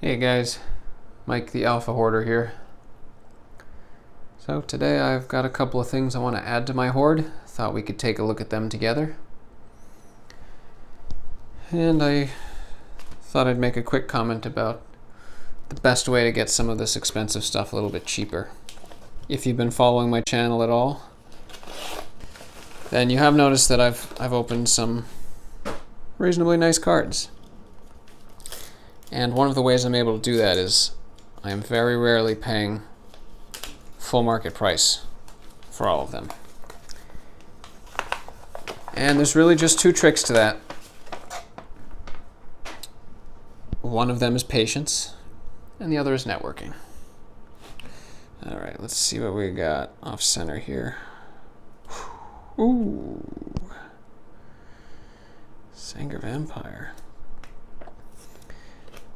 Hey guys, Mike the Alpha Hoarder here. So today I've got a couple of things I want to add to my hoard. Thought we could take a look at them together. And I thought I'd make a quick comment about the best way to get some of this expensive stuff a little bit cheaper. If you've been following my channel at all, then you have noticed that I've opened some reasonably nice cards. And one of the ways I'm able to do that is I am very rarely paying full market price for all of them. And there's really just two tricks to that. One of them is patience, and the other is networking. All right, let's see what we got off center here. Ooh, Sanger Vampire.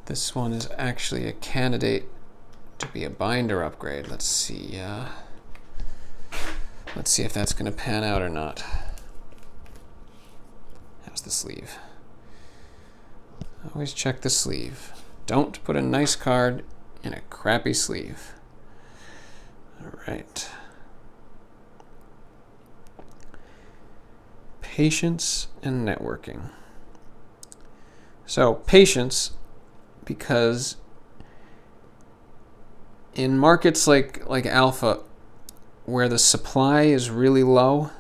This one is actually a candidate to be a binder upgrade. Let's see if that's going to pan out or not. How's the sleeve? Always check the sleeve. Don't put a nice card in a crappy sleeve. All right. Patience and networking. So patience, because in markets like Alpha, where the supply is really low,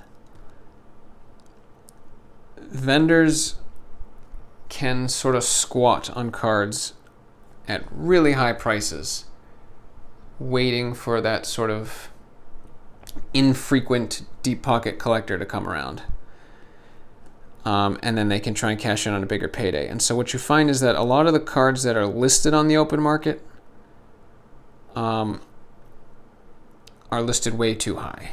vendors can sort of squat on cards at really high prices, waiting for that sort of infrequent deep pocket collector to come around. And then they can try and cash in on a bigger payday. And so what you find is that a lot of the cards that are listed on the open market are listed way too high.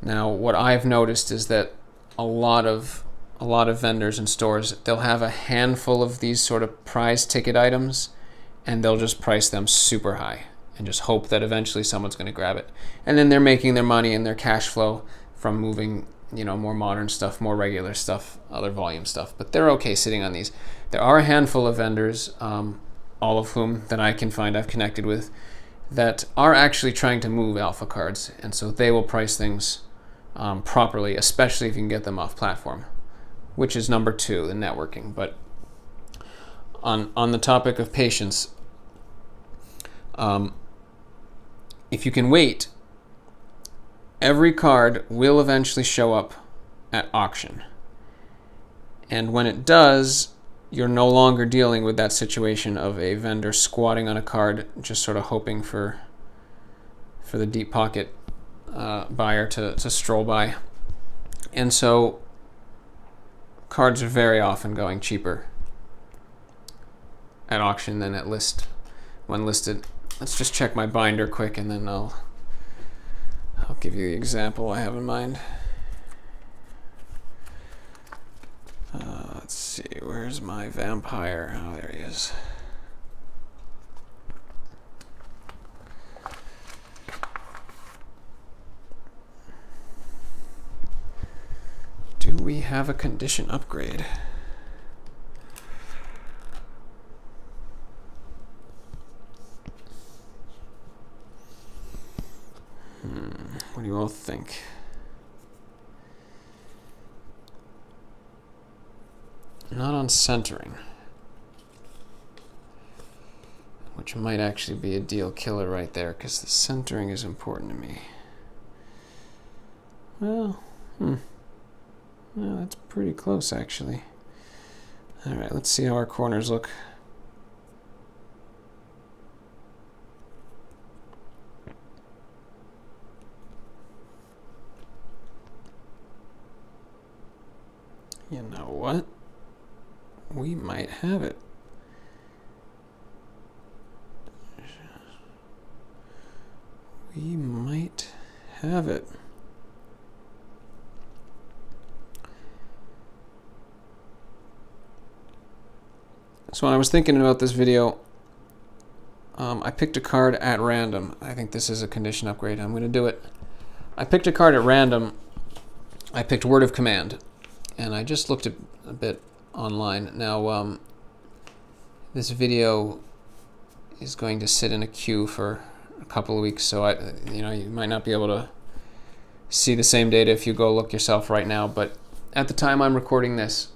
Now, what I've noticed is that a lot of vendors and stores, they'll have a handful of these sort of prize ticket items, and they'll just price them super high and just hope that eventually someone's going to grab it. And then they're making their money and their cash flow from moving, more modern stuff, more regular stuff, other volume stuff. But they're okay sitting on these. There are a handful of vendors, all of whom that I can find I've connected with, that are actually trying to move alpha cards. And so they will price things properly, especially if you can get them off platform, which is number two, the networking. But on the topic of patience, if you can wait, every card will eventually show up at auction. And when it does, you're no longer dealing with that situation of a vendor squatting on a card, just sort of hoping for the deep pocket buyer to stroll by. And so cards are very often going cheaper at auction than at list when listed. Let's just check my binder quick, and then I'll give you the example I have in mind. Let's see, where's my vampire? Oh, there he is. Do we have a condition upgrade? What do you all think? Not on centering, which might actually be a deal killer right there, because the centering is important to me. Well, that's pretty close actually. All right, let's see how our corners look. You know what? We might have it. We might have it. So when I was thinking about this video, I picked a card at random. I think this is a condition upgrade. I'm going to do it. I picked a card at random. I picked Word of Command. And I just looked a bit online. Now, this video is going to sit in a queue for a couple of weeks, so you might not be able to see the same data if you go look yourself right now. But at the time I'm recording this,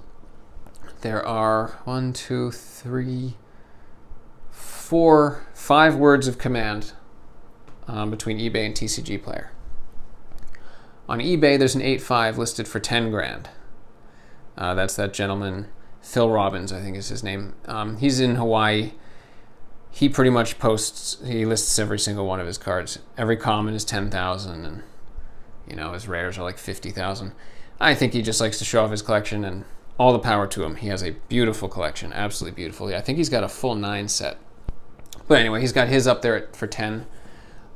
there are 1, 2, 3, 4, 5 words of command between eBay and TCG Player. On eBay, there's an 8.5 listed for 10 grand. That's that gentleman, Phil Robbins, I think is his name. He's in Hawaii. He pretty much he lists every single one of his cards. Every common is 10,000, and his rares are like 50,000. I think he just likes to show off his collection, and all the power to him. He has a beautiful collection, absolutely beautiful. I think he's got a full 9 set. But anyway, he's got his up there for 10.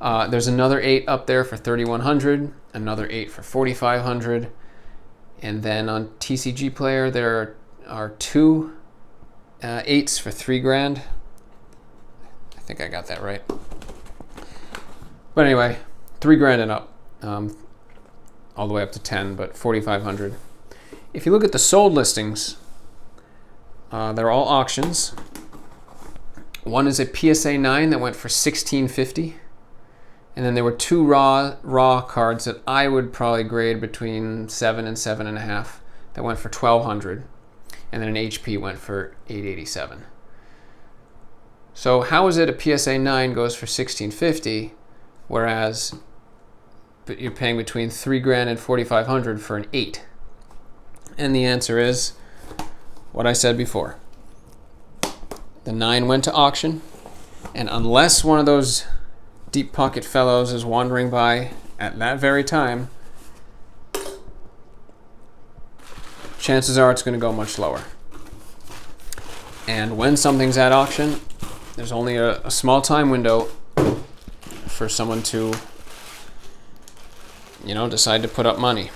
There's another 8 up there for 3,100, another 8 for 4,500, and then on TCG Player there are 2 8s for 3 grand. I think I got that right. But anyway, 3 grand and up, all the way up to 10, but 4,500. If you look at the sold listings, they're all auctions. One is a PSA 9 that went for $1,650. And then there were 2 raw cards that I would probably grade between 7 and 7.5 that went for $1,200. And then an HP went for $887. So how is it a PSA 9 goes for $1,650, whereas you're paying between 3 grand and 4,500 for an 8? And the answer is what I said before. The 9 went to auction, and unless one of those deep pocket fellows is wandering by at that very time, chances are it's going to go much lower. And when something's at auction, there's only a small time window for someone to decide to put up money.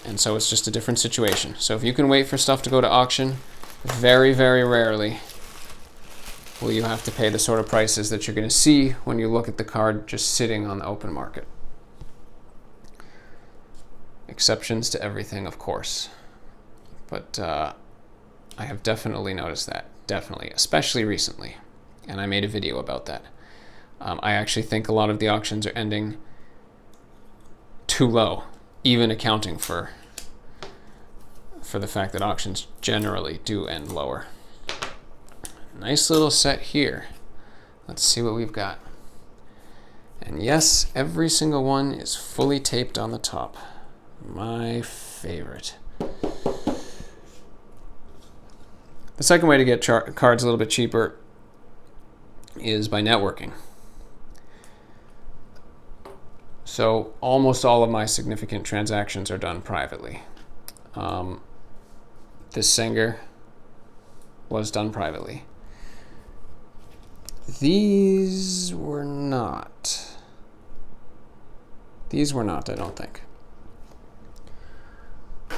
And so it's just a different situation. So if you can wait for stuff to go to auction, very, very rarely will you have to pay the sort of prices that you're going to see when you look at the card just sitting on the open market. Exceptions to everything, of course. But I have definitely noticed that. Definitely. Especially recently. And I made a video about that. I actually think a lot of the auctions are ending too low, even accounting for the fact that auctions generally do end lower. Nice little set here. Let's see what we've got. And yes, every single one is fully taped on the top. My favorite. The second way to get cards a little bit cheaper is by networking. So almost all of my significant transactions are done privately. This Sanger was done privately. These were not. These were not, I don't think.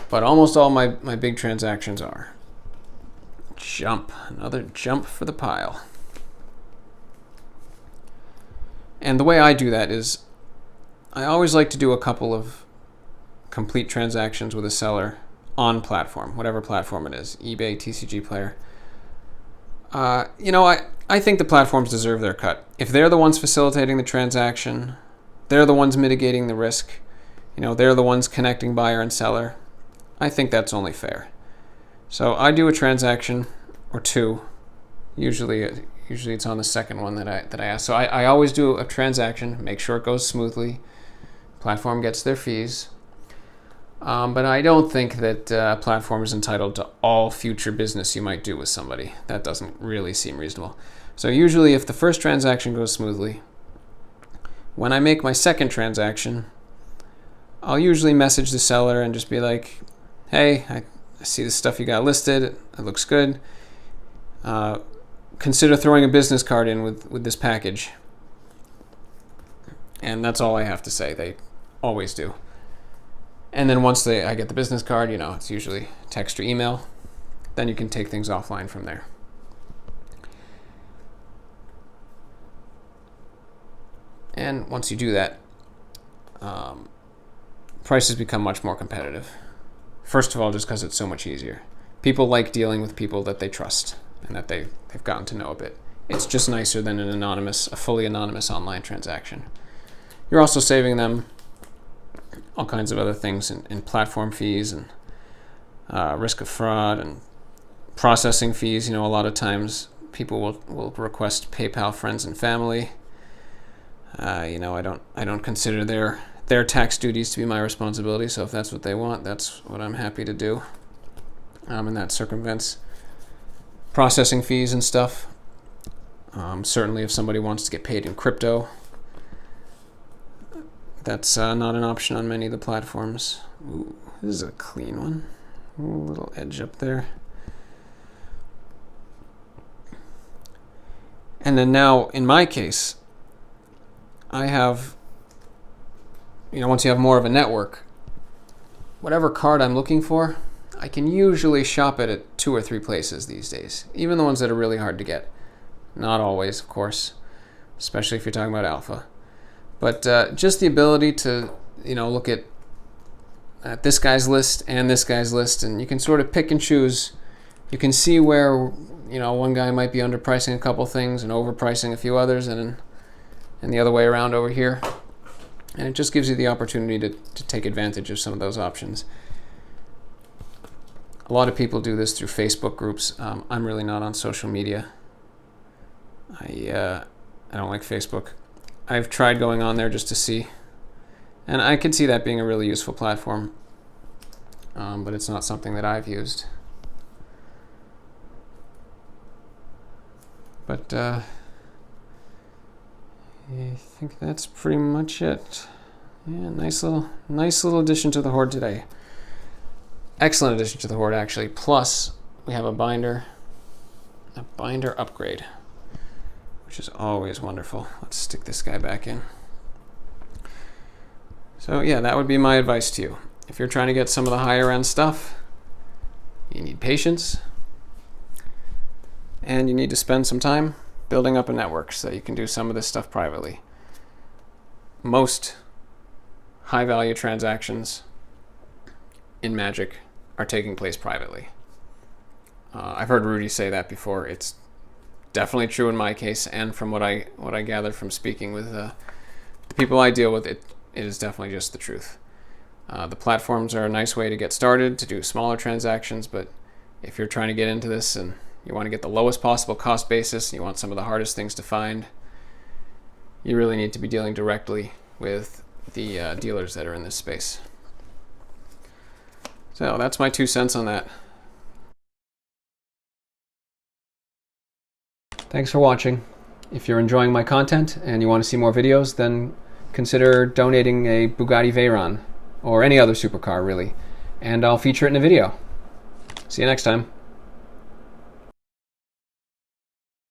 But almost all my big transactions are. Jump. Another jump for the pile. And the way I do that is I always like to do a couple of complete transactions with a seller on platform, whatever platform it is, eBay, TCG Player. I think the platforms deserve their cut. If they're the ones facilitating the transaction, they're the ones mitigating the risk, they're the ones connecting buyer and seller, I think that's only fair. So I do a transaction or 2. Usually it's on the second one that I ask. So I always do a transaction, make sure it goes smoothly. Platform gets their fees. But I don't think that a platform is entitled to all future business you might do with somebody. That doesn't really seem reasonable. So usually if the first transaction goes smoothly, when I make my second transaction, I'll usually message the seller and just be like, hey, I see the stuff you got listed. It looks good. Consider throwing a business card in with this package. And that's all I have to say. They always do. And then once I get the business card, it's usually text or email. Then you can take things offline from there. And once you do that, prices become much more competitive. First of all, just because it's so much easier. People like dealing with people that they trust and that they've gotten to know a bit. it's just nicer than a fully anonymous online transaction. You're also saving them all kinds of other things in platform fees and risk of fraud and processing fees. You know, a lot of times people will request PayPal friends and family. You know, I don't consider their tax duties to be my responsibility. So if that's what they want, that's what I'm happy to do. And that circumvents processing fees and stuff. Certainly, if somebody wants to get paid in crypto, that's not an option on many of the platforms. Ooh, this is a clean one. Ooh, a little edge up there. And then now, in my case, I have, you know, once you have more of a network, whatever card I'm looking for, I can usually shop it at 2 or 3 places these days, even the ones that are really hard to get. Not always, of course, especially if you're talking about Alpha. But just the ability to, you know, look at this guy's list and this guy's list, and you can sort of pick and choose. You can see where, you know, one guy might be underpricing a couple things and overpricing a few others, and the other way around over here. And it just gives you the opportunity to take advantage of some of those options. A lot of people do this through Facebook groups. I'm really not on social media. I don't like Facebook. I've tried going on there just to see, and I could see that being a really useful platform, but it's not something that I've used. But I think that's pretty much it. Yeah, nice little addition to the hoard today. Excellent addition to the hoard, actually. Plus, we have a binder upgrade, which is always wonderful. Let's stick this guy back in. So yeah, that would be my advice to you. If you're trying to get some of the higher end stuff, you need patience, and you need to spend some time building up a network so that you can do some of this stuff privately. Most high value transactions in Magic are taking place privately. I've heard Rudy say that before. It's definitely true in my case, and from what I gathered from speaking with the people I deal with, it is definitely just the truth. The platforms are a nice way to get started, to do smaller transactions, but if you're trying to get into this and you want to get the lowest possible cost basis, and you want some of the hardest things to find, you really need to be dealing directly with the dealers that are in this space. So that's my 2 cents on that. Thanks for watching. If you're enjoying my content and you want to see more videos, then consider donating a Bugatti Veyron, or any other supercar really, and I'll feature it in a video. See you next time.